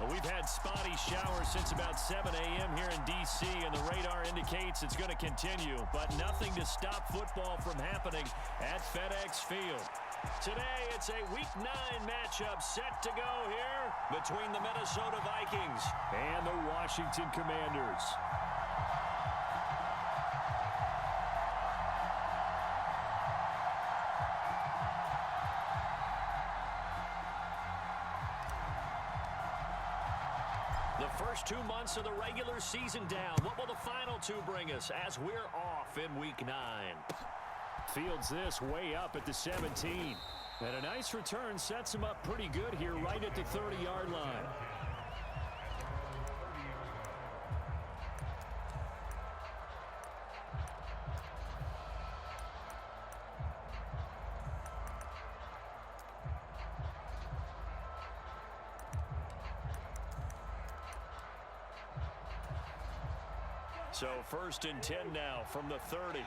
We've had spotty showers since about 7 a.m. here in D.C., and the radar indicates it's going to continue, but nothing to stop football from happening at FedEx Field. Today, it's a Week 9 matchup set to go here between the Minnesota Vikings and the Washington Commanders. The first 2 months of the regular season down. What will the final 2 bring us as we're off in Week 9? Fields this way up at the 17. And a nice return sets him up pretty good here right at the 30-yard line. So 1st and 10 now from the 30.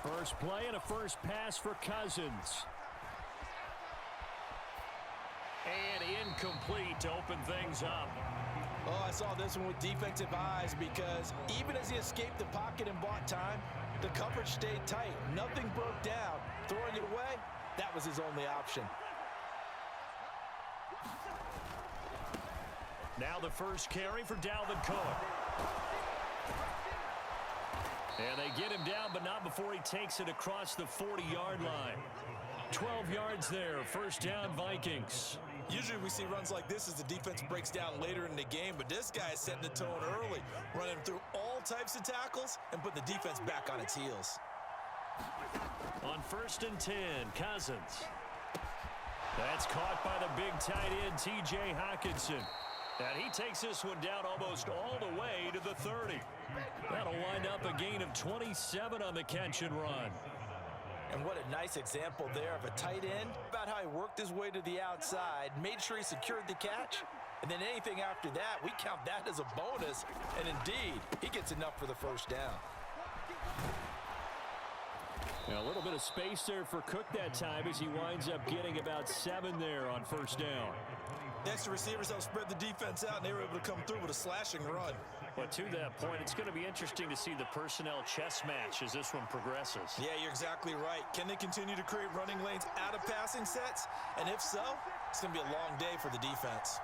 First play and a first pass for Cousins. And incomplete to open things up. Oh, I saw this one with defensive eyes because even as he escaped the pocket and bought time, the coverage stayed tight. Nothing broke down. Throwing it away, that was his only option. Now the first carry for Dalvin Cook. And they get him down, but not before he takes it across the 40-yard line. 12 yards there, first down Vikings. Usually we see runs like this as the defense breaks down later in the game, but this guy is setting the tone early, running through all types of tackles and putting the defense back on its heels. On 1st and 10, Cousins. That's caught by the big tight end, T.J. Hockenson. And he takes this one down almost all the way to the 30. That'll wind up a gain of 27 on the catch and run. And what a nice example there of a tight end, about how he worked his way to the outside, made sure he secured the catch, and then anything after that, we count that as a bonus. And indeed, he gets enough for the first down. And a little bit of space there for Cook that time as he winds up getting about 7 there on first down. Next, the receivers helped spread the defense out, and they were able to come through with a slashing run. But to that point, it's going to be interesting to see the personnel chess match as this one progresses. Yeah, you're exactly right. Can they continue to create running lanes out of passing sets? And if so, it's going to be a long day for the defense.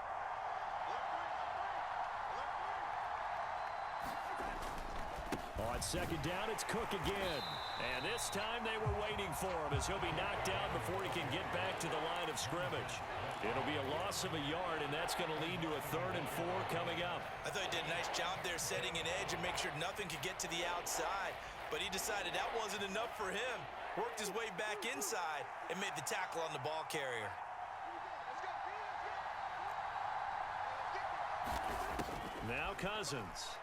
On second down, it's Cook again. And this time they were waiting for him as he'll be knocked down before he can get back to the line of scrimmage. It'll be a loss of a yard, and that's going to lead to a 3rd and 4 coming up. I thought he did a nice job there setting an edge and make sure nothing could get to the outside. But he decided that wasn't enough for him. Worked his way back inside and made the tackle on the ball carrier. Now Cousins.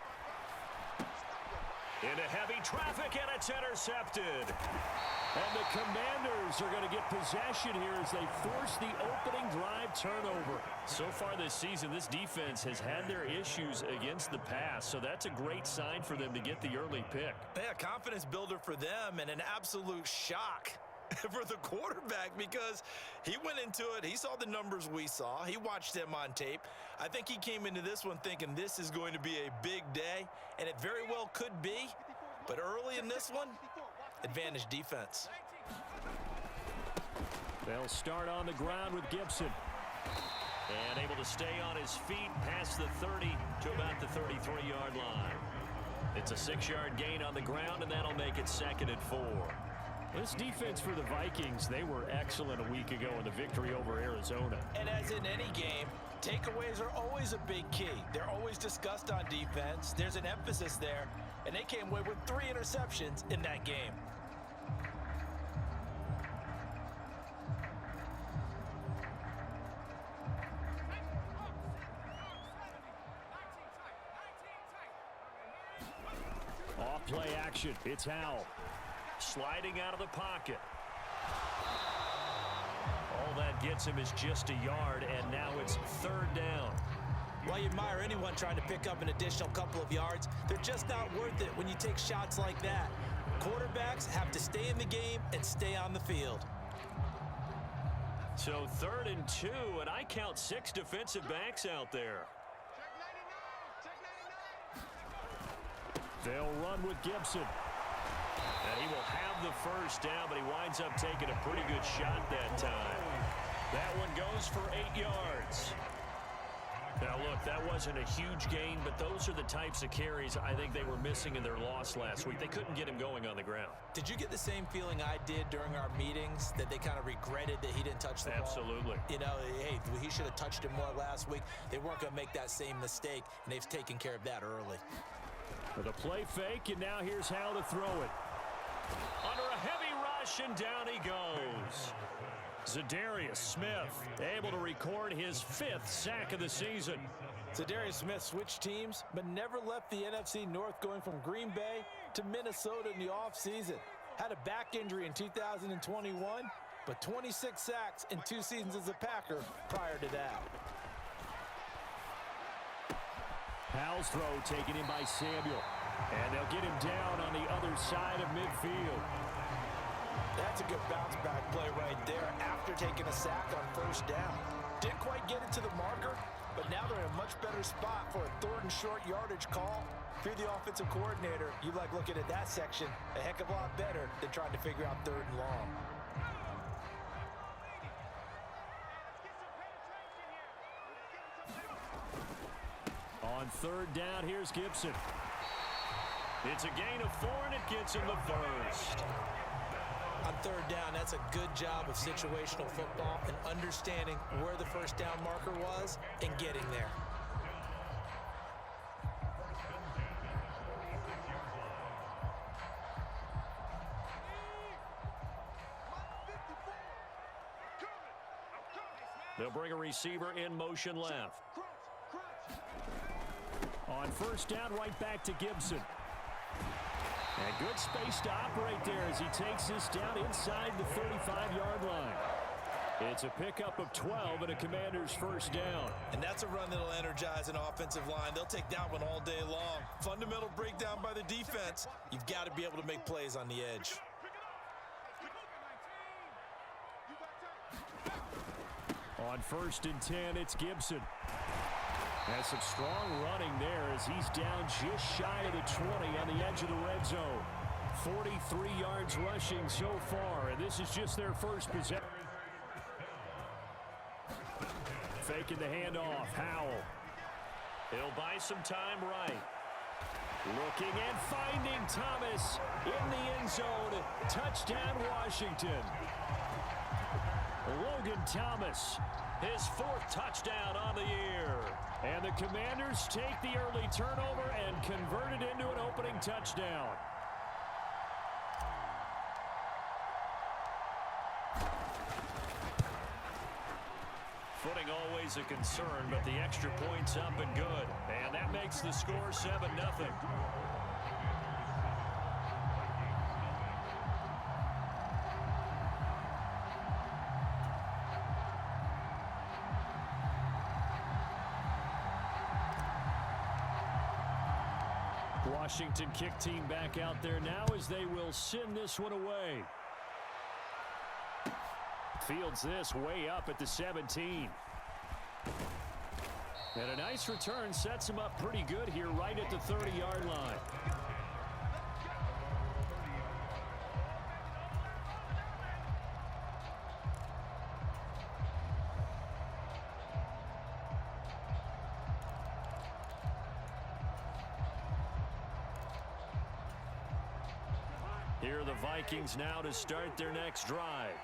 Into heavy traffic, and it's intercepted. And the Commanders are going to get possession here as they force the opening drive turnover. So far this season, this defense has had their issues against the pass, so that's a great sign for them to get the early pick. Yeah, confidence builder for them and an absolute shock for the quarterback because he went into it. He saw the numbers we saw. He watched them on tape. I think he came into this one thinking this is going to be a big day, and it very well could be. But early in this one, advantage defense. They'll start on the ground with Gibson. And able to stay on his feet past the 30 to about the 33-yard line. It's a 6-yard gain on the ground, and that'll make it 2nd and 4. This defense for the Vikings, they were excellent a week ago in the victory over Arizona. And as in any game, takeaways are always a big key. They're always discussed on defense. There's an emphasis there, and they came away with 3 interceptions in that game. Off play action. It's Howell. Sliding out of the pocket. All that gets him is just a yard, and now it's 3rd down. While you admire anyone trying to pick up an additional couple of yards, they're just not worth it when you take shots like that. Quarterbacks have to stay in the game and stay on the field. So 3rd and 2, and I count 6 defensive backs out there. They'll run with Gibson. And he will have the first down, but he winds up taking a pretty good shot that time. That one goes for 8 yards. Now, look, that wasn't a huge gain, but those are the types of carries I think they were missing in their loss last week. They couldn't get him going on the ground. Did you get the same feeling I did during our meetings, that they kind of regretted that he didn't touch the ball? Absolutely. You know, hey, he should have touched it more last week. They weren't going to make that same mistake, and they've taken care of that early. With a play fake, and now here's how to throw it. Under a heavy rush, and down he goes. Zadarius Smith able to record his 5th sack of the season. Zadarius Smith switched teams, but never left the NFC North, going from Green Bay to Minnesota in the offseason. Had a back injury in 2021, but 26 sacks in 2 seasons as a Packer prior to that. Powell's throw taken in by Samuel. And they'll get him down on the other side of midfield. That's a good bounce back play right there after taking a sack on 1st down. Didn't quite get it to the marker, but now they're in a much better spot for a 3rd and short yardage call. If you're the offensive coordinator, you like looking at that section a heck of a lot better than trying to figure out 3rd and long. On 3rd down, here's Gibson. It's a gain of 4, and it gets him the first. On 3rd down, that's a good job of situational football and understanding where the 1st down marker was and getting there. They'll bring a receiver in motion left. On 1st down, right back to Gibson. And good space to operate there as he takes this down inside the 35-yard line. It's a pickup of 12 and a Commander's 1st down. And that's a run that'll energize an offensive line. They'll take that one all day long. Fundamental breakdown by the defense. You've got to be able to make plays on the edge. On 1st and 10, it's Gibson. Has some strong running there as he's down just shy of the 20 on the edge of the red zone. 43 yards rushing so far, and this is just their first possession. Faking the handoff, Howell. He'll buy some time right. Looking and finding Thomas in the end zone. Touchdown, Washington. Logan Thomas, his 4th touchdown on the year. And the Commanders take the early turnover and convert it into an opening touchdown. Footing always a concern, but the extra point's up and good. And that makes the score 7-0. Washington kick team back out there now as they will send this one away. Fields this way up at the 17. And a nice return sets him up pretty good here right at the 30-yard line. Here are the Vikings now to start their next drive.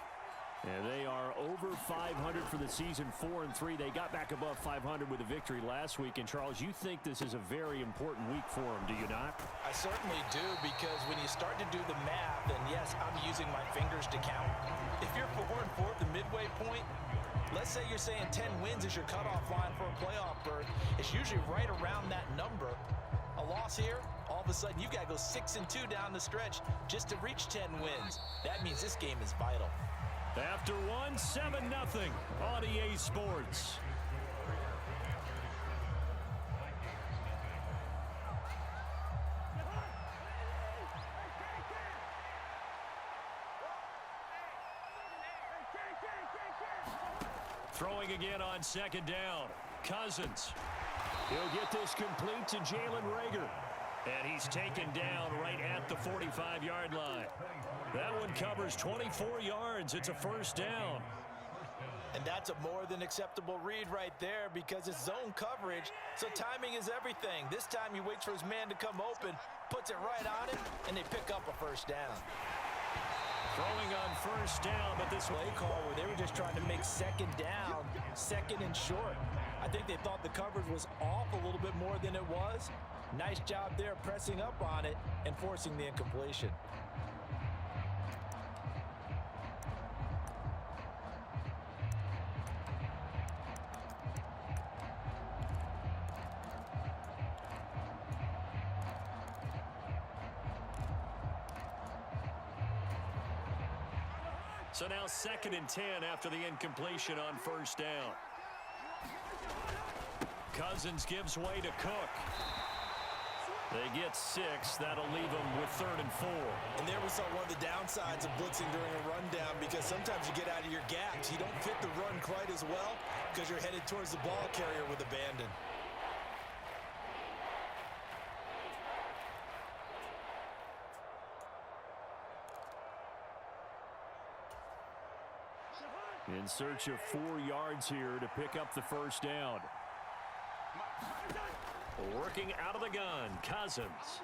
And they are over 500 for the season, 4-3. They got back above 500 with a victory last week. And, Charles, you think this is a very important week for them, do you not? I certainly do, because when you start to do the math, and yes, I'm using my fingers to count. If you're 4-4 at the midway point, let's say you're saying 10 wins is your cutoff line for a playoff berth. It's usually right around that number. A loss here, all of a sudden you've got to go 6-2 down the stretch just to reach 10 wins. That means this game is vital. After one, 7-0 on EA Sports. Throwing again on second down. Cousins. He'll get this complete to Jalen Reagor. And he's taken down right at the 45-yard line. That one covers 24 yards. It's a first down. And that's a more than acceptable read right there because it's zone coverage, so timing is everything. This time he waits for his man to come open, puts it right on him, and they pick up a first down. Throwing on first down, but this Play call where they were just trying to make second down, second and short. I think they thought the coverage was off a little bit more than it was. Nice job there pressing up on it and forcing the incompletion. So now 2nd and 10 after the incompletion on first down. Cousins gives way to Cook. They get 6. That'll leave them with 3rd and 4. And there we saw one of the downsides of blitzing during a rundown because sometimes you get out of your gaps. You don't fit the run quite as well because you're headed towards the ball carrier with abandon. In search of 4 yards here to pick up the first down. Working out of the gun, Cousins.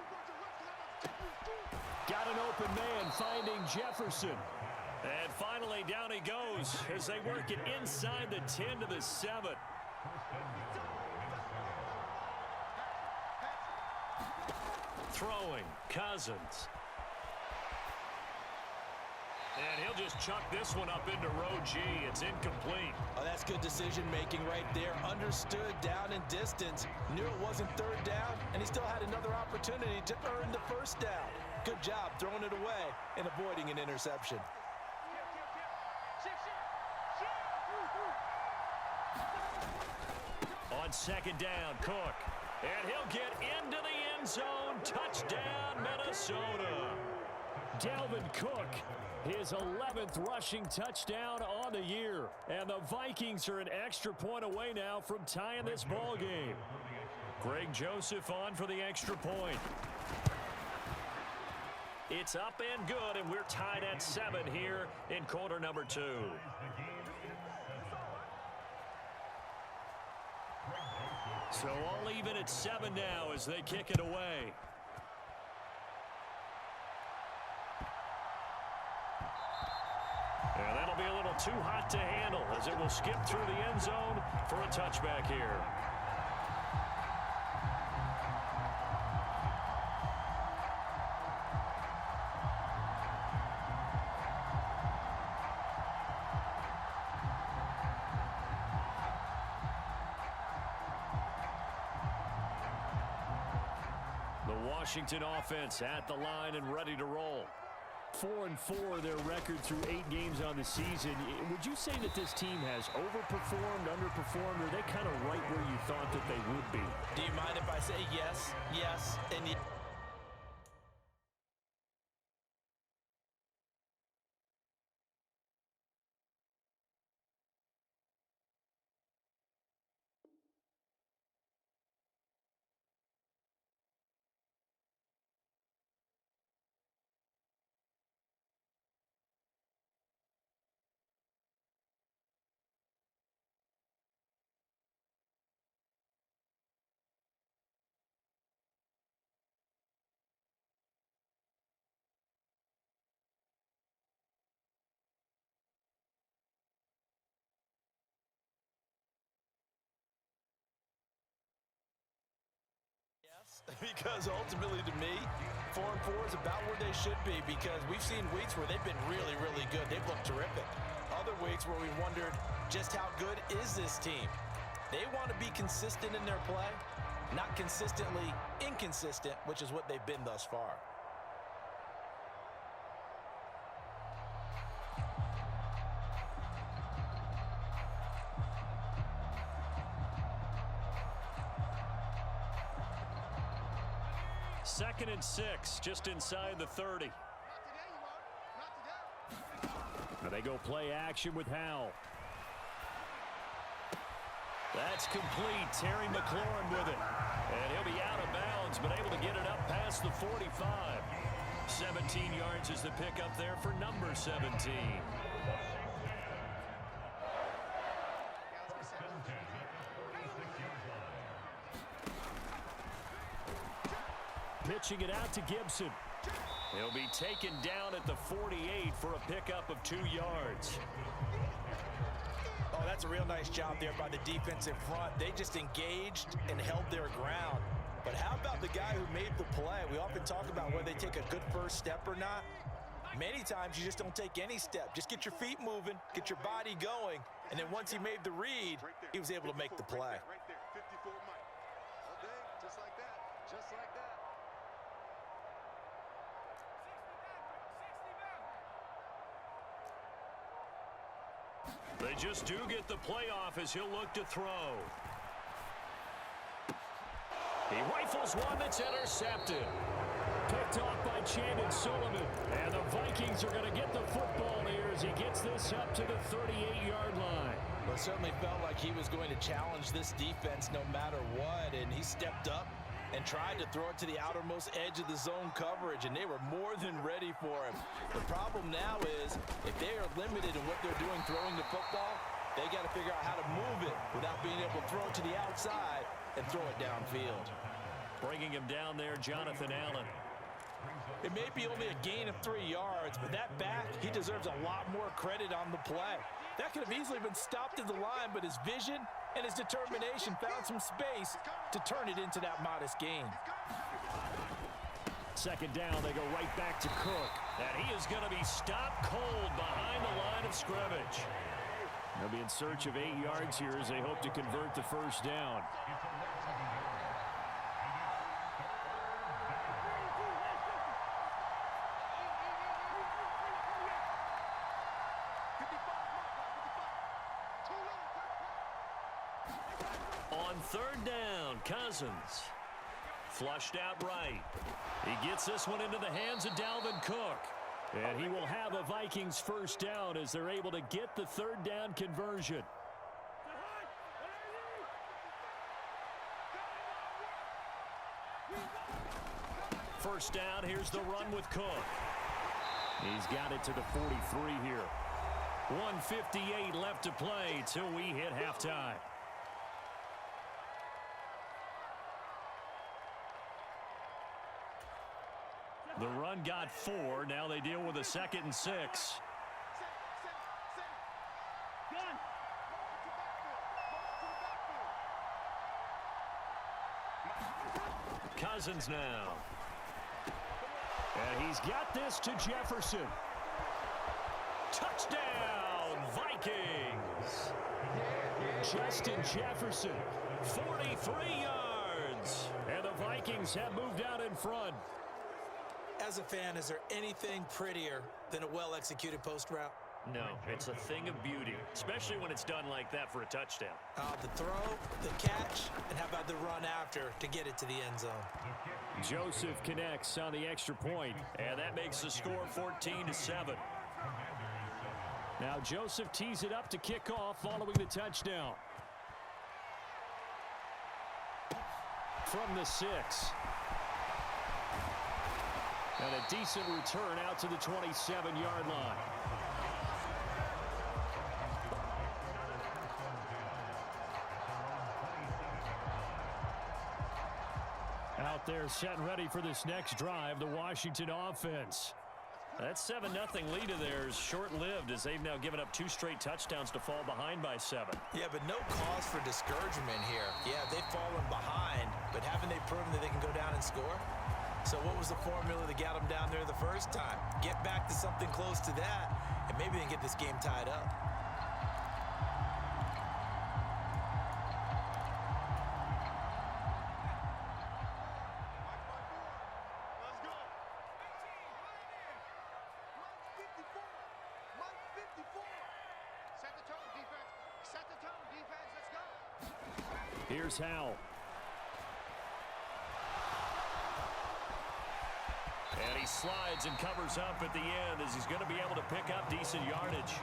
Got an open man, finding Jefferson. And finally, down he goes as they work it inside the 10 to the 7. Throwing, Cousins. And he'll just chuck this one up into row G. It's incomplete. Oh, that's good decision-making right there. Understood down and distance. Knew it wasn't 3rd down, and he still had another opportunity to earn the first down. Good job throwing it away and avoiding an interception. On 2nd down, Cook. And he'll get into the end zone. Touchdown, Minnesota. Dalvin Cook, his 11th rushing touchdown on the year. And the Vikings are an extra point away now from tying this ball game. Greg Joseph on for the extra point. It's up and good, and we're tied at 7 here in quarter number 2. So all even at 7 now as they kick it away. And that'll be a little too hot to handle as it will skip through the end zone for a touchback here. The Washington offense at the line and ready to roll. 4-4 their record through 8 games on the season. Would you say that this team has overperformed, underperformed, or are they kind of right where you thought that they would be? Do you mind if I say yes, yes, and yes? Because ultimately, to me, 4-4 is about where they should be because we've seen weeks where they've been really, really good. They've looked terrific. Other weeks where we wondered just how good is this team. They want to be consistent in their play, not consistently inconsistent, which is what they've been thus far. Second and 6, just inside the 30. Now they go play action with Howell. That's complete. Terry McLaurin with it. And he'll be out of bounds, but able to get it up past the 45. 17 yards is the pickup there for number 17. Pitching it out to Gibson. He'll be taken down at the 48 for a pickup of 2 yards. Oh, that's a real nice job there by the defense in front. They just engaged and held their ground. But how about the guy who made the play? We often talk about whether they take a good first step or not. Many times you just don't take any step. Just get your feet moving, get your body going, and then once he made the read, he was able to make the play. Right there, 54 Mike. Okay, just like that, just like that. They just do get the playoff as he'll look to throw. He rifles one that's intercepted. Picked off by Chandon Sullivan. And the Vikings are going to get the football here as he gets this up to the 38-yard line. Well, it certainly felt like he was going to challenge this defense no matter what, and he stepped up and tried to throw it to the outermost edge of the zone coverage, and they were more than ready for him. The problem now is if they are limited in what they're doing throwing the football, they got to figure out how to move it without being able to throw it to the outside and throw it downfield. Bringing him down there, Jonathan Allen. It may be only a gain of 3 yards, but that back, he deserves a lot more credit on the play. That could have easily been stopped at the line, but his vision and his determination found some space to turn it into that modest gain. Second down, they go right back to Cook. And he is going to be stopped cold behind the line of scrimmage. They'll be in search of 8 yards here as they hope to convert the first down. On third down, Cousins. Flushed out right. He gets this one into the hands of Dalvin Cook. And he will have a Vikings first down as they're able to get the third down conversion. First down, here's the run with Cook. He's got it to the 43 here. 1:58 left to play till we hit halftime. The run got 4. Now they deal with a 2nd and 6. Cousins now. And he's got this to Jefferson. Touchdown, Vikings. Justin Jefferson, 43 yards. And the Vikings have moved out in front. As a fan, is there anything prettier than a well-executed post route? No, it's a thing of beauty, especially when it's done like that for a touchdown. The throw, the catch, and how about the run after to get it to the end zone? Joseph connects on the extra point, and that makes the score 14-7. Now Joseph tees it up to kick off following the touchdown. From the 6. And a decent return out to the 27-yard line. Out there set and ready for this next drive, the Washington offense. That 7-0 lead of theirs short-lived as they've now given up 2 straight touchdowns to fall behind by 7. Yeah, but no cause for discouragement here. Yeah, they've fallen behind, but haven't they proven that they can go down and score? So what was the formula that got them down there the first time? Get back to something close to that, and maybe they can get this game tied up. Here's Howell. And he slides and covers up at the end as he's going to be able to pick up decent yardage.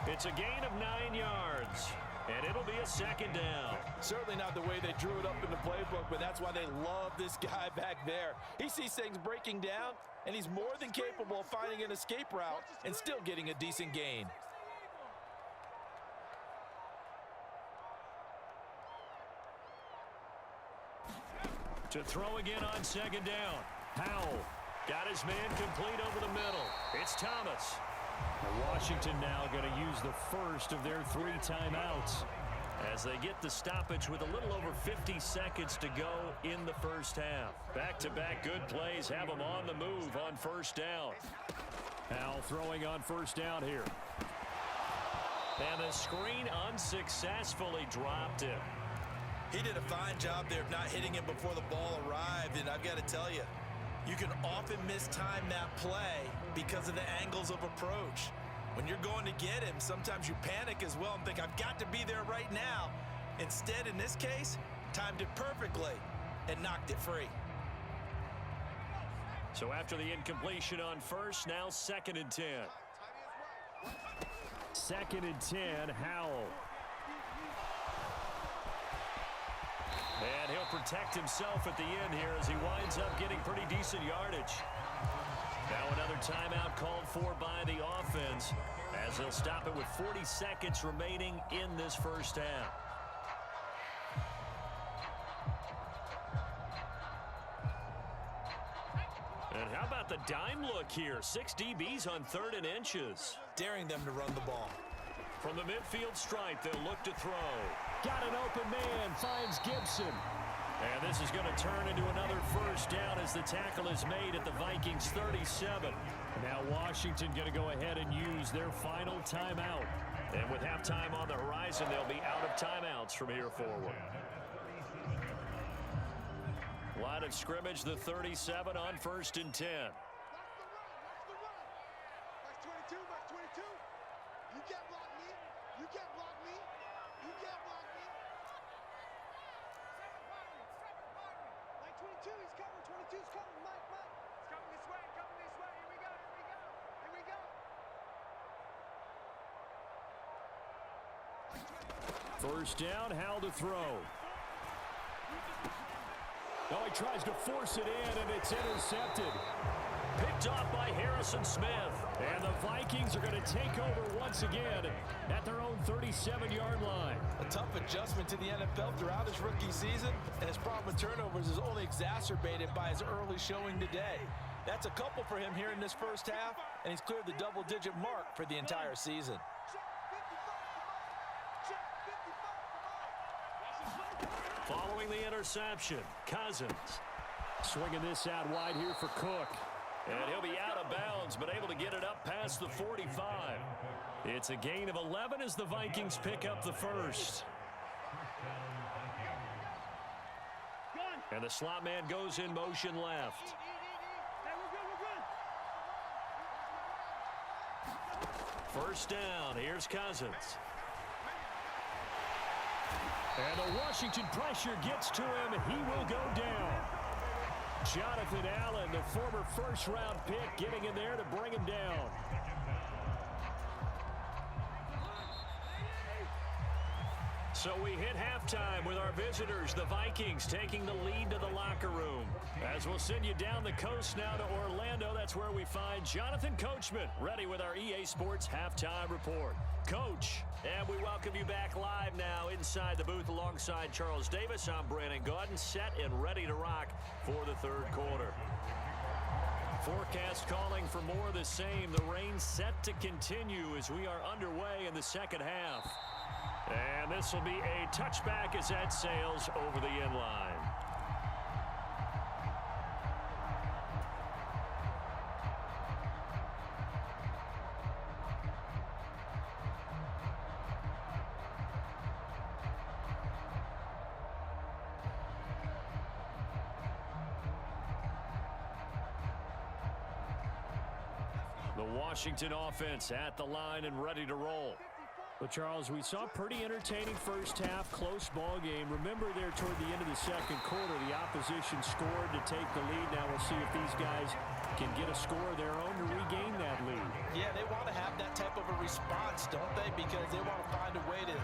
It's a gain of 9 yards, and it'll be a second down. Certainly not the way they drew it up in the playbook, but that's why they love this guy back there. He sees things breaking down, and he's more than capable of finding an escape route and still getting a decent gain. To throw again on second down. Howell got his man complete over the middle. It's Thomas. Washington now going to use the first of their 3 timeouts as they get the stoppage with a little over 50 seconds to go in the first half. Back-to-back good plays have them on the move on first down. Howell throwing on first down here. And the screen unsuccessfully dropped him. He did a fine job there of not hitting him before the ball arrived, and I've got to tell you, you can often mistime that play because of the angles of approach. When you're going to get him, sometimes you panic as well and think, I've got to be there right now. Instead, in this case, timed it perfectly and knocked it free. So after the incompletion on first, now 2nd and 10. 2nd and 10, Howell. And he'll protect himself at the end here as he winds up getting pretty decent yardage. Now another timeout called for by the offense as they'll stop it with 40 seconds remaining in this first half. And how about the dime look here? 6 DBs on 3rd and inches. Daring them to run the ball. From the midfield stripe, they'll look to throw. Got an open man, finds Gibson. And this is going to turn into another first down as the tackle is made at the Vikings 37. Now Washington going to go ahead and use their final timeout. And with halftime on the horizon, they'll be out of timeouts from here forward. Line of scrimmage, the 37 on 1st and 10. First down, Howell to throw. Oh, he tries to force it in, and it's intercepted. Picked off by Harrison Smith. And the Vikings are going to take over once again at their own 37-yard line. A tough adjustment to the NFL throughout his rookie season, and his problem with turnovers is only exacerbated by his early showing today. That's a couple for him here in this first half, and he's cleared the double-digit mark for the entire season. Following the interception, Cousins swinging this out wide here for Cook. And he'll be out of bounds, but able to get it up past the 45. It's a gain of 11 as the Vikings pick up the first. And the slot man goes in motion left. First down, here's Cousins. And the Washington pressure gets to him. He will go down. Jonathan Allen, the former first-round pick, getting in there to bring him down. So we hit halftime with our visitors, the Vikings, taking the lead to the locker room. As we'll send you down the coast now to Orlando, that's where we find Jonathan Coachman, ready with our EA Sports Halftime Report. Coach, and we welcome you back live now inside the booth alongside Charles Davis. I'm Brandon Gaudin, set and ready to rock for the third quarter. Forecast calling for more of the same. The rain set to continue as we are underway in the second half. And this will be a touchback as that sails over the end line. The Washington offense at the line and ready to roll. Well, Charles, we saw a pretty entertaining first half, close ball game. Remember there toward the end of the second quarter, the opposition scored to take the lead. Now we'll see if these guys can get a score of their own to regain that lead. Yeah, they want to have that type of a response, don't they? Because they want to find a way to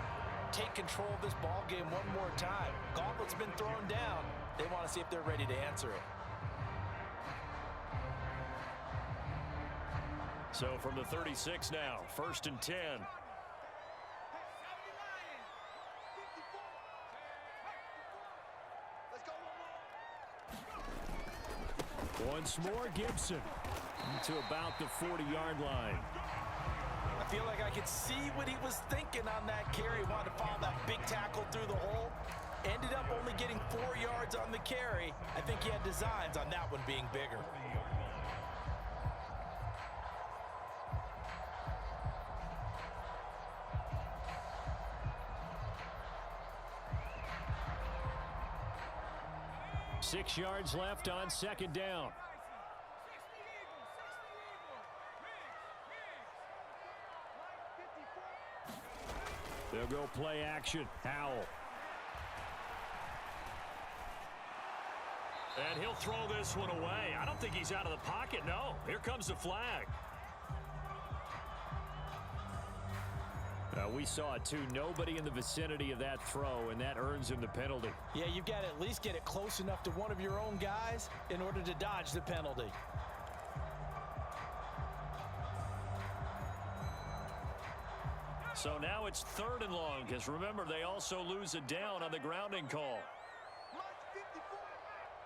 take control of this ball game one more time. Gauntlet's been thrown down. They want to see if they're ready to answer it. So from the 36 now, 1st and 10. Once more, Gibson to about the 40-yard line. I feel like I could see what he was thinking on that carry. Wanted to follow that big tackle through the hole. Ended up only getting 4 yards on the carry. I think he had designs on that one being bigger. Six yards left on 2nd down. They'll go play action. Howell. And he'll throw this one away. I don't think he's out of the pocket, no. Here comes the flag. We saw it, too. Nobody in the vicinity of that throw, and that earns him the penalty. Yeah, you've got to at least get it close enough to one of your own guys in order to dodge the penalty. So now it's 3rd and long, because remember, they also lose a down on the grounding call. Mike 54.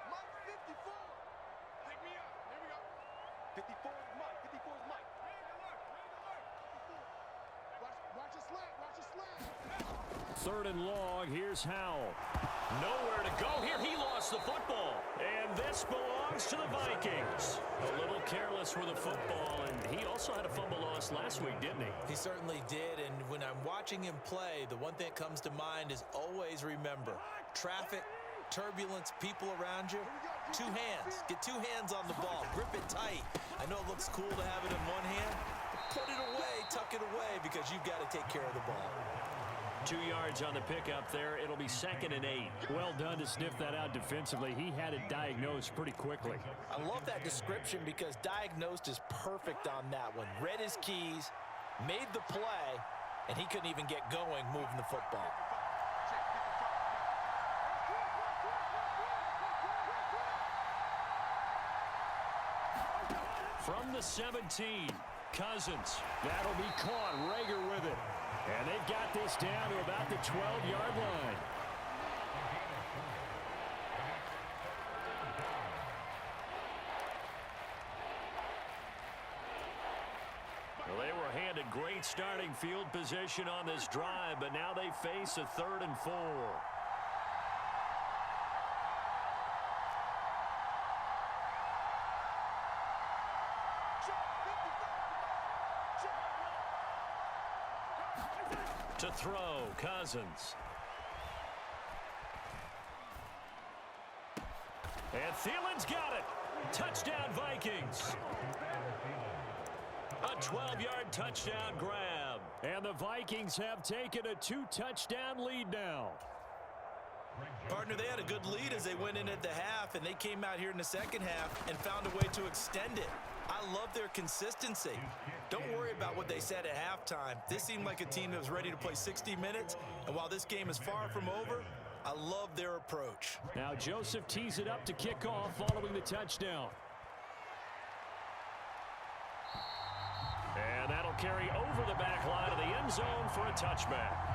Mike 54. Pick me up. Here we go. 54 is Mike. 54 is Mike. Watch your slant. Watch your slant. 3rd and long. Here's Howell. Nowhere to go here. He lost the football. And this belongs to the Vikings. A little careless with the football, and he also had a fumble loss last week, didn't he? He certainly did, and when I'm watching him play, the one thing that comes to mind is always remember, traffic, turbulence, people around you, 2 hands. Get 2 hands on the ball. Grip it tight. I know it looks cool to have it in one hand, but put it away, tuck it away, because you've got to take care of the ball. 2 yards on the pickup there. It'll be 2nd and 8. Well done to sniff that out defensively. He had it diagnosed pretty quickly. I love that description because diagnosed is perfect on that one. Read his keys, made the play, and he couldn't even get going moving the football. From the 17, Cousins. That'll be caught. Rager with it. And they've got this down to about the 12-yard line. Well, they were handed great starting field position on this drive, but now they face a 3rd and 4. To throw, Cousins. And Thielen's got it. Touchdown, Vikings. A 12-yard touchdown grab. And the Vikings have taken a 2-touchdown lead now. Partner, they had a good lead as they went in at the half, and they came out here in the second half and found a way to extend it. I love their consistency. Don't worry about what they said at halftime. This seemed like a team that was ready to play 60 minutes, and while this game is far from over, I love their approach. Now Joseph tees it up to kick off following the touchdown. And that'll carry over the back line of the end zone for a touchback.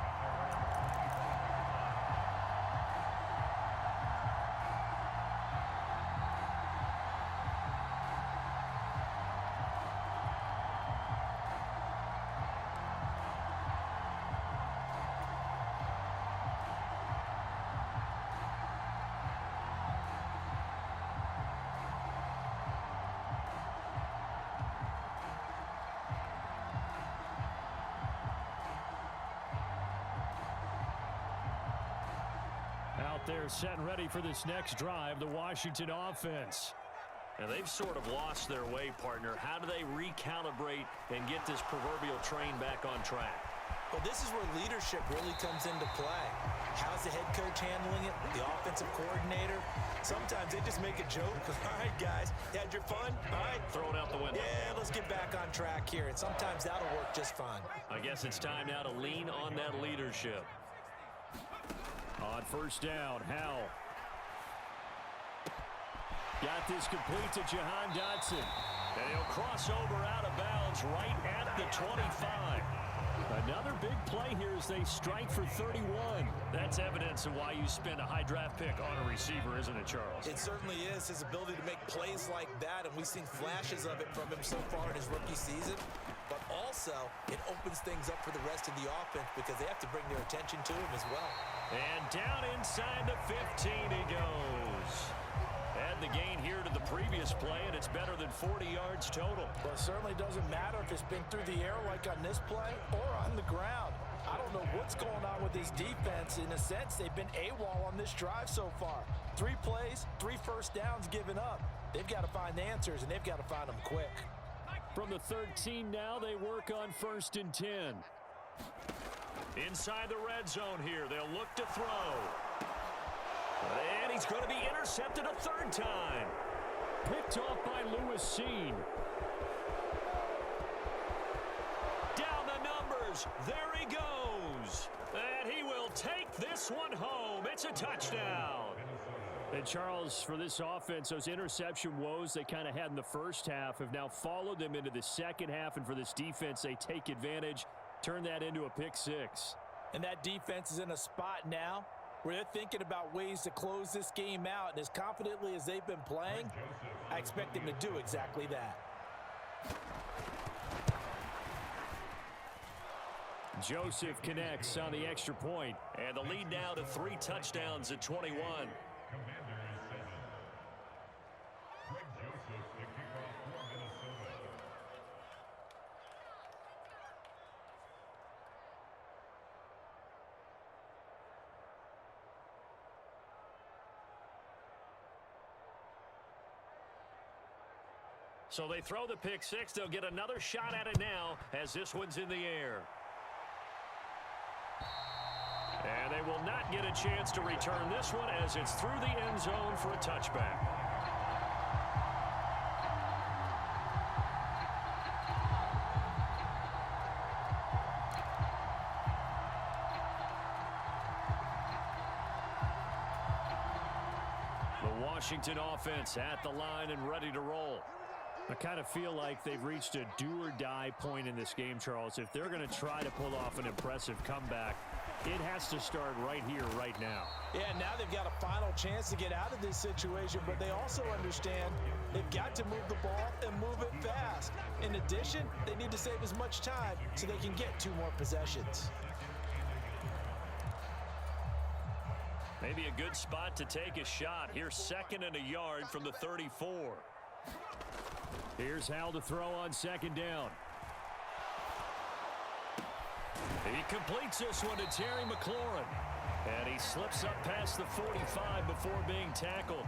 Out there set and ready for this next drive, the Washington offense. And they've sort of lost their way, partner. How do they recalibrate and get this proverbial train back on track? But this is where leadership really comes into play. How's the head coach handling it? The offensive coordinator? Sometimes they just make a joke. All right, guys, you had your fun? All right. Throw it out the window. Yeah, let's get back on track here. And sometimes that'll work just fine. I guess it's time now to lean on that leadership. On first down, Howell. Got this complete to Jahan Dotson. And he'll cross over out of bounds right at the 25. Another big play here as they strike for 31. That's evidence of why you spend a high draft pick on a receiver, isn't it, Charles? It certainly is. His ability to make plays like that, and we've seen flashes of it from him so far in his rookie season. But also, it opens things up for the rest of the offense because they have to bring their attention to him as well. And down inside the 15 he goes. Add the gain here to the previous play, and it's better than 40 yards total. Well, it certainly doesn't matter if it's been through the air like on this play or on the ground. I don't know what's going on with this defense. In a sense, they've been AWOL on this drive so far. 3 plays, 3 first downs given up. They've got to find answers, and they've got to find them quick. From the 13 now, they work on 1st and 10. Inside the red zone here, they'll look to throw. And he's going to be intercepted a 3rd time. Picked off by Lewis Seen. Down the numbers. There he goes. And he will take this one home. It's a touchdown. And Charles, for this offense, those interception woes they kind of had in the first half have now followed them into the second half. And for this defense, they take advantage, turn that into a pick 6. And that defense is in a spot now where they're thinking about ways to close this game out. And as confidently as they've been playing, I expect them to do exactly that. Joseph connects on the extra point. And the lead now to 3 touchdowns at 21. So they throw the pick 6. They'll get another shot at it now as this one's in the air. And they will not get a chance to return this one as it's through the end zone for a touchback. The Washington offense at the line and ready to roll. I kind of feel like they've reached a do-or-die point in this game, Charles. If they're going to try to pull off an impressive comeback, it has to start right here, right now. Yeah, now they've got a final chance to get out of this situation, but they also understand they've got to move the ball and move it fast. In addition, they need to save as much time so they can get 2 more possessions. Maybe a good spot to take a shot. Here's 2nd and a yard from the 34. Here's Howell to throw on 2nd down. He completes this one to Terry McLaurin. And he slips up past the 45 before being tackled.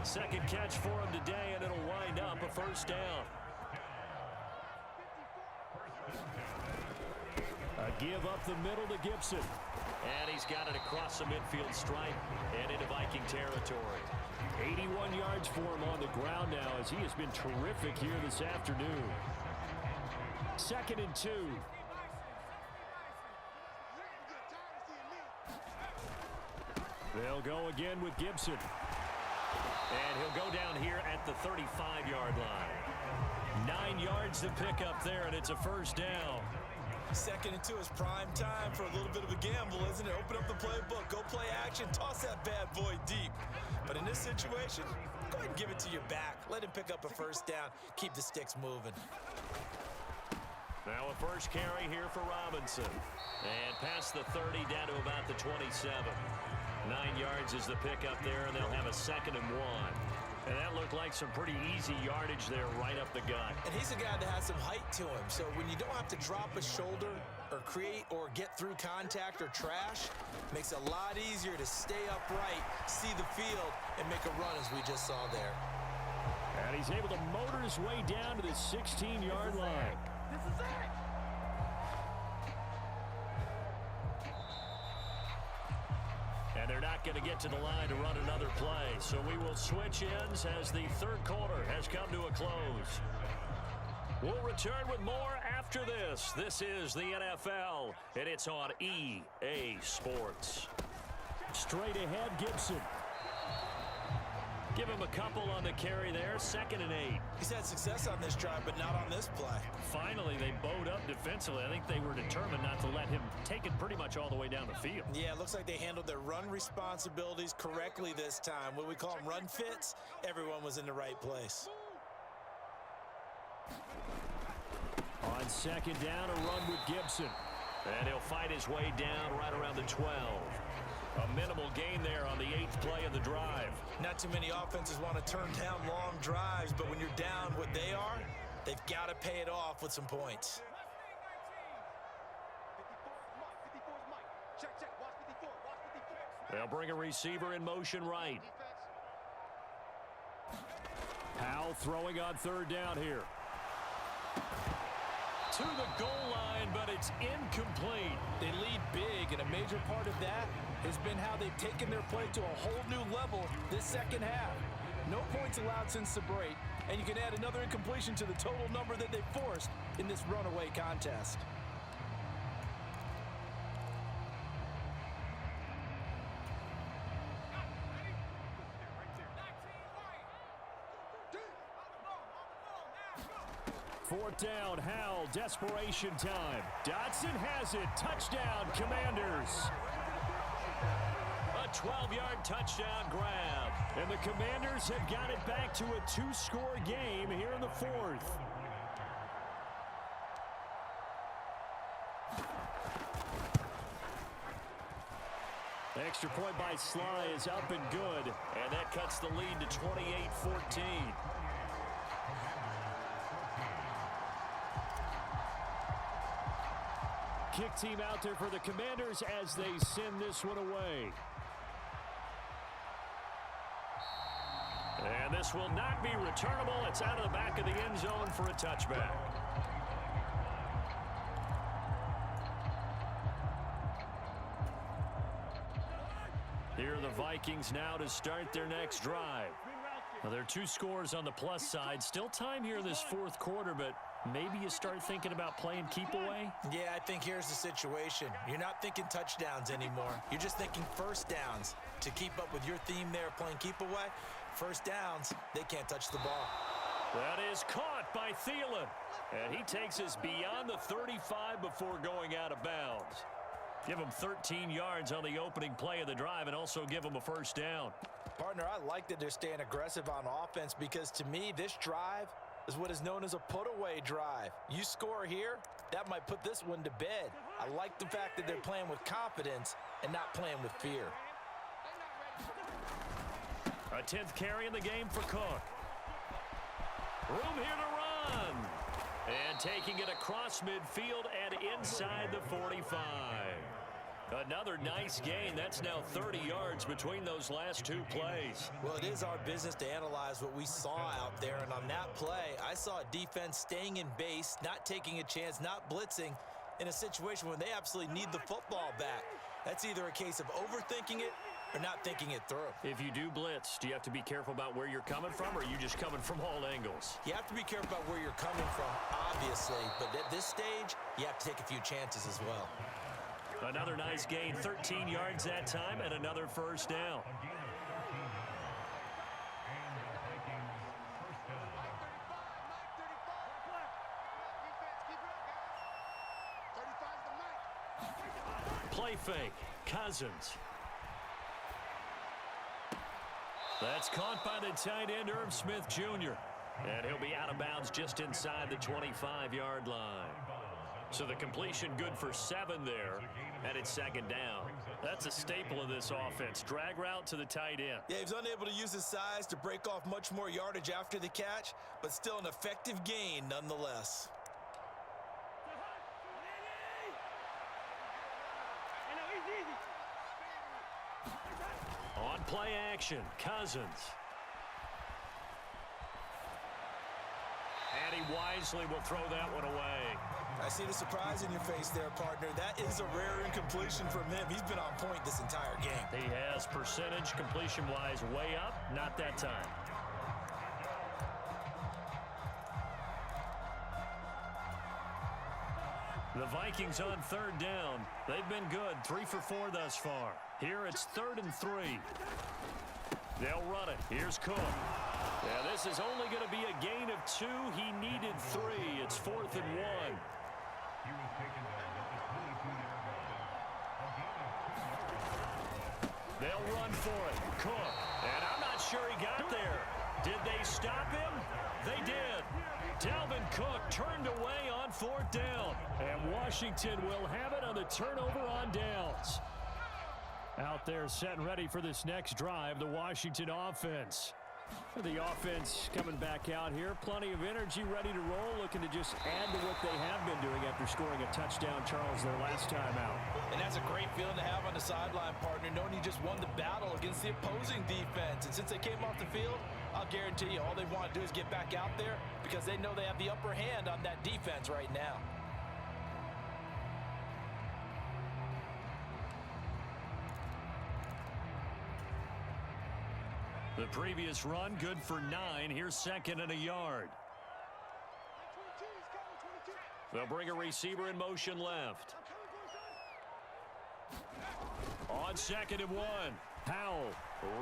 2nd catch for him today, and it'll wind up a 1st down. A give up the middle to Gibson. And he's got it across the midfield stripe and into Viking territory. 81 yards for him on the ground now as he has been terrific here this afternoon. 2nd and 2. They'll go again with Gibson. And he'll go down here at the 35-yard line. 9 yards to pick up there, and it's a 1st down. 2nd and 2 is prime time for a little bit of a gamble, isn't it? Open up the playbook, go play action, toss that bad boy deep. But in this situation, go ahead and give it to your back. Let him pick up a 1st down. Keep the sticks moving. Now a 1st carry here for Robinson. And past the 30 down to about the 27. 9 yards is the pickup there, and they'll have a 2nd and 1. And that looked like some pretty easy yardage there right up the gut. And he's a guy that has some height to him. So when you don't have to drop a shoulder or create or get through contact or trash, makes it a lot easier to stay upright, see the field, and make a run as we just saw there. And he's able to motor his way down to the 16-yard line. This is it. they're not going to get to the line to run another play. So we will switch ends as the third quarter has come to a close. We'll return with more after this. This is the NFL, and it's on EA Sports. Straight ahead, Gibson. Give him a couple on the carry there, 2nd and 8. He's had success on this drive, but not on this play. Finally, they bowed up defensively. I think they were determined not to let him take it pretty much all the way down the field. Yeah, it looks like they handled their run responsibilities correctly this time. What we call them run fits, everyone was in the right place. On 2nd down, a run with Gibson. And he'll fight his way down right around the 12. A minimal gain there on the 8th play of the drive. Not too many offenses want to turn down long drives, but when you're down what they are, they've got to pay it off with some points. 54 is Mike. Check, watch 54, watch 54. They'll bring a receiver in motion right. Powell throwing on 3rd down here. To the goal line, but it's incomplete. They lead big, and a major part of that has been how they've taken their play to a whole new level this second half. No points allowed since the break, and you can add another incompletion to the total number that they forced in this runaway contest. Fourth down, Howell, desperation time. Dotson has it. Touchdown, Commanders. A 12-yard touchdown grab. And the Commanders have got it back to a 2-score game here in the 4th. Extra point by Sly is up and good. And that cuts the lead to 28-14. Kick team out there for the Commanders as they send this one away. And this will not be returnable. It's out of the back of the end zone for a touchback. Here are the Vikings now to start their next drive. Well, there are 2 scores on the plus side. Still time here in this 4th quarter, but maybe you start thinking about playing keep away? Yeah, I think here's the situation. You're not thinking touchdowns anymore. You're just thinking first downs. To keep up with your theme there, playing keep away, first downs, they can't touch the ball. That is caught by Thielen. And he takes us beyond the 35 before going out of bounds. Give him 13 yards on the opening play of the drive and also give him a first down. Partner, I like that they're staying aggressive on offense because to me, this drive is what is known as a put-away drive. You score here, that might put this one to bed. I like the fact that they're playing with confidence and not playing with fear. A 10th carry in the game for Cook. Room here to run. And taking it across midfield and inside the 45. Another nice gain. That's now 30 yards between those last 2 plays. Well, it is our business to analyze what we saw out there. And on that play, I saw a defense staying in base, not taking a chance, not blitzing in a situation when they absolutely need the football back. That's either a case of overthinking it or not thinking it through. If you do blitz, do you have to be careful about where you're coming from, or are you just coming from all angles? You have to be careful about where you're coming from, obviously. But at this stage, you have to take a few chances as well. Another nice gain, 13 yards that time, and another first down. Play fake, Cousins. That's caught by the tight end, Irv Smith Jr. And he'll be out of bounds just inside the 25-yard line. So the completion good for 7 there, and it's 2nd down. That's a staple of this offense. Drag route to the tight end. Yeah, he was unable to use his size to break off much more yardage after the catch, but still an effective gain nonetheless. On play action, Cousins. And he wisely will throw that one away. I see the surprise in your face there, partner. That is a rare incompletion from him. He's been on point this entire game. He has percentage completion-wise way up, not that time. The Vikings on third down. They've been good, 3 for 4 thus far. Here it's 3rd and 3. They'll run it. Here's Cook. Yeah, this is only going to be a gain of 2. He needed 3. It's 4th and 1. They'll run for it. Cook. And I'm not sure he got there. Did they stop him? They did. Dalvin Cook turned away on 4th down. And Washington will have it on the turnover on downs. Out there set and ready for this next drive, the Washington offense. The offense coming back out here. Plenty of energy, ready to roll, looking to just add to what they have been doing after scoring a touchdown, Charles, their last time out. And that's a great feeling to have on the sideline, partner, knowing you just won the battle against the opposing defense. And since they came off the field, I'll guarantee you all they want to do is get back out there because they know they have the upper hand on that defense right now. The previous run, good for 9. Here's 2nd and a yard. They'll bring a receiver in motion left. On 2nd and 1. Powell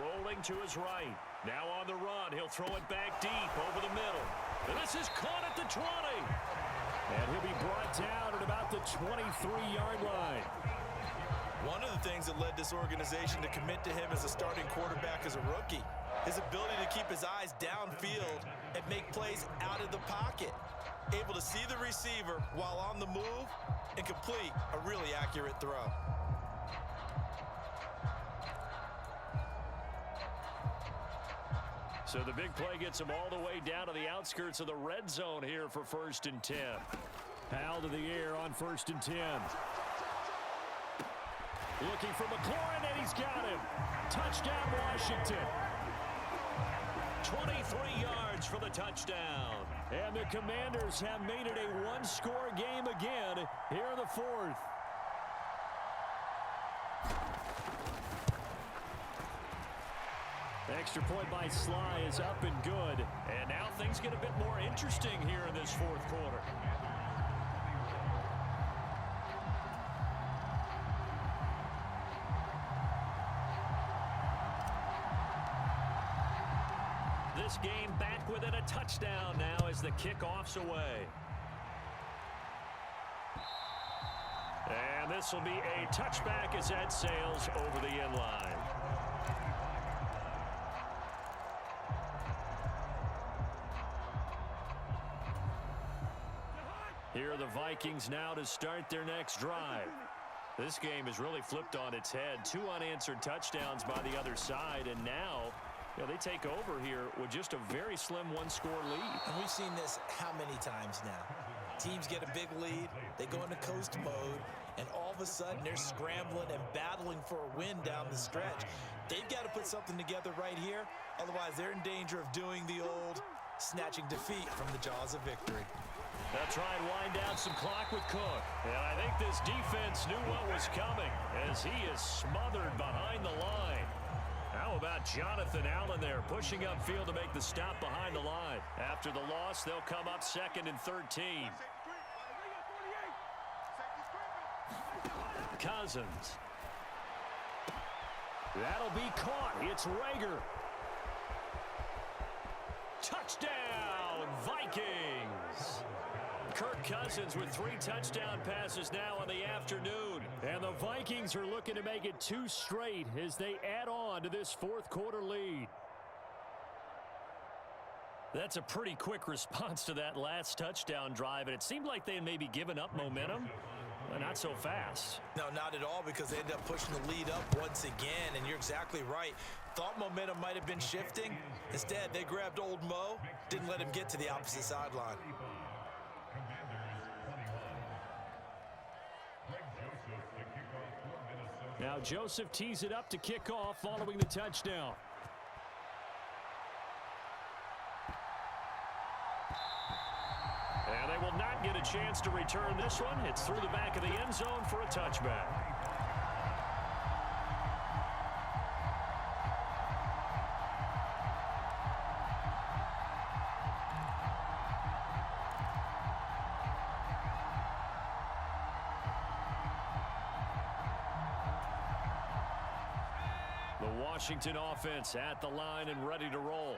rolling to his right. Now on the run. He'll throw it back deep over the middle. And this is caught at the 20. And he'll be brought down at about the 23-yard line. One of the things that led this organization to commit to him as a starting quarterback as a rookie, his ability to keep his eyes downfield and make plays out of the pocket. Able to see the receiver while on the move and complete a really accurate throw. So the big play gets him all the way down to the outskirts of the red zone here for 1st and 10. Powell to the air on 1st and 10. Looking for McLaurin, and he's got him. Touchdown, Washington. 23 yards for the touchdown. And the Commanders have made it a one-score game again here in the 4th. Extra point by Sly is up and good. And now things get a bit more interesting here in this 4th quarter. This game back within a touchdown now as the kickoff's away. And this will be a touchback as that sails over the end line. Here are the Vikings now to start their next drive. This game has really flipped on its head. 2 unanswered touchdowns by the other side, and now they take over here with just a very slim one-score lead. And we've seen this how many times now? Teams get a big lead, they go into coast mode, and all of a sudden they're scrambling and battling for a win down the stretch. They've got to put something together right here, otherwise they're in danger of doing the old snatching defeat from the jaws of victory. They'll try and wind down some clock with Cook. And I think this defense knew what was coming as he is smothered behind the line. How about Jonathan Allen there pushing upfield to make the stop behind the line? After the loss, they'll come up 2nd and 13. Cousins. That'll be caught. It's Rager. Touchdown, Vikings. Kirk Cousins with 3 touchdown passes now in the afternoon. And the Vikings are looking to make it 2 straight as they add on to this 4th quarter lead. That's a pretty quick response to that last touchdown drive, and it seemed like they had maybe given up momentum. But not so fast. No, not at all, because they end up pushing the lead up once again, and you're exactly right. Thought momentum might have been shifting. Instead, they grabbed old Mo, didn't let him get to the opposite sideline. Now Joseph tees it up to kick off following the touchdown. might get a chance to return this one. It's through the back of the end zone for a touchback. The Washington offense at the line and ready to roll.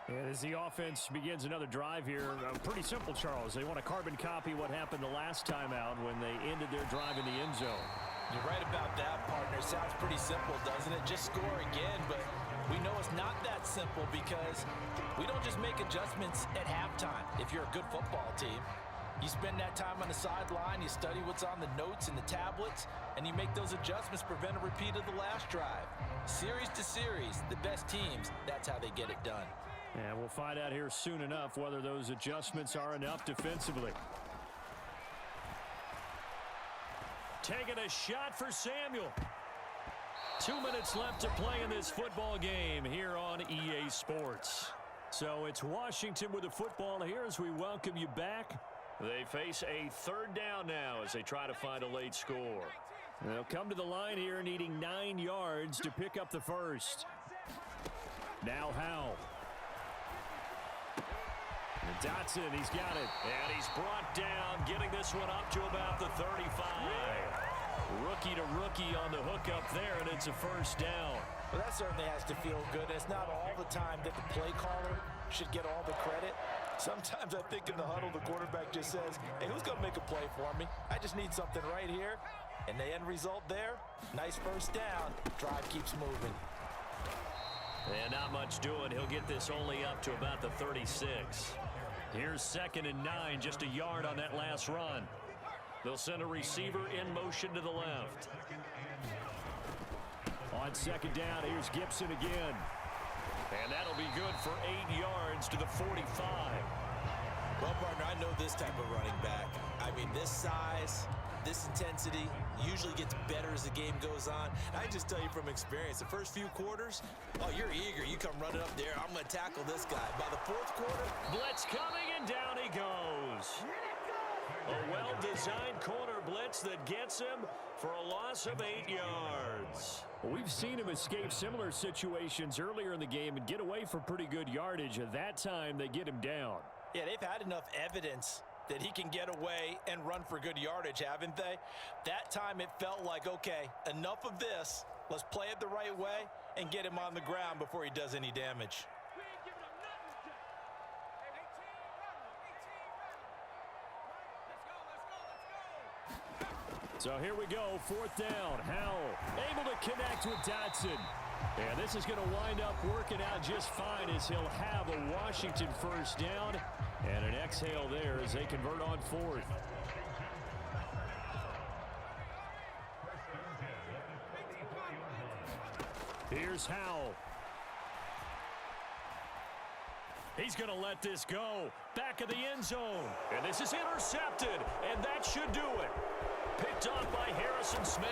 And as the offense begins another drive here, pretty simple, Charles. They want to carbon copy what happened the last time out when they ended their drive in the end zone. You're right about that, partner. Sounds pretty simple, doesn't it? Just score again, but we know it's not that simple because we don't just make adjustments at halftime if you're a good football team. You spend that time on the sideline, you study what's on the notes and the tablets, and you make those adjustments to prevent a repeat of the last drive. Series to series, the best teams, that's how they get it done. And we'll find out here soon enough whether those adjustments are enough defensively. Taking a shot for Samuel. 2 minutes left to play in this football game here on EA Sports. So it's Washington with the football here as we welcome you back. They face a third down now as they try to find a late score. They'll come to the line here needing 9 yards to pick up the first. Now Howell. And Dotson, he's got it. And he's brought down, getting this one up to about the 35. Rookie to rookie on the hookup there, and it's a first down. Well, that certainly has to feel good. It's not all the time that the play caller should get all the credit. Sometimes I think in the huddle, the quarterback just says, hey, who's going to make a play for me? I just need something right here. And the end result there, nice first down. Drive keeps moving. And not much doing. He'll get this only up to about the 36. Here's 2nd and 9, just a yard on that last run. They'll send a receiver in motion to the left. On 2nd down, here's Gibson again. And that'll be good for 8 yards to the 45. Well, partner, I know this type of running back. I mean, this size, this intensity usually gets better as the game goes on. And I just tell you from experience, the first few quarters, oh, you're eager. You come running up there. I'm going to tackle this guy. By the 4th quarter, blitz coming, and down he goes. A well-designed corner blitz that gets him for a loss of 8 yards. We've seen him escape similar situations earlier in the game and get away for pretty good yardage. At that time, they get him down. Yeah, they've had enough evidence that he can get away and run for good yardage, haven't they? That time it felt like, okay, enough of this. Let's play it the right way and get him on the ground before he does any damage. So here we go, 4th down. Howell able to connect with Dotson. And this is going to wind up working out just fine as he'll have a Washington first down. And an exhale there as they convert on 4th. Here's Howell. He's going to let this go. Back of the end zone. And this is intercepted. And that should do it. Picked off by Harrison Smith.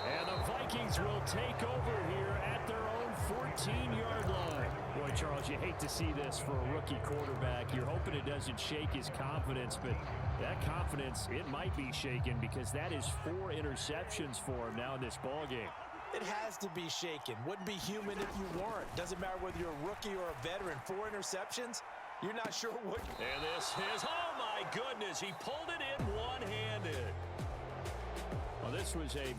And the Vikings will take over here at their own 14-yard line. Boy, Charles, you hate to see this for a rookie quarterback. You're hoping it doesn't shake his confidence, but that confidence, it might be shaken because that is 4 interceptions for him now in this ballgame. It has to be shaken. Wouldn't be human if you weren't. Doesn't matter whether you're a rookie or a veteran. 4 interceptions, you're not sure what. And this is, oh my goodness, he pulled it in one-handed. Well, this was a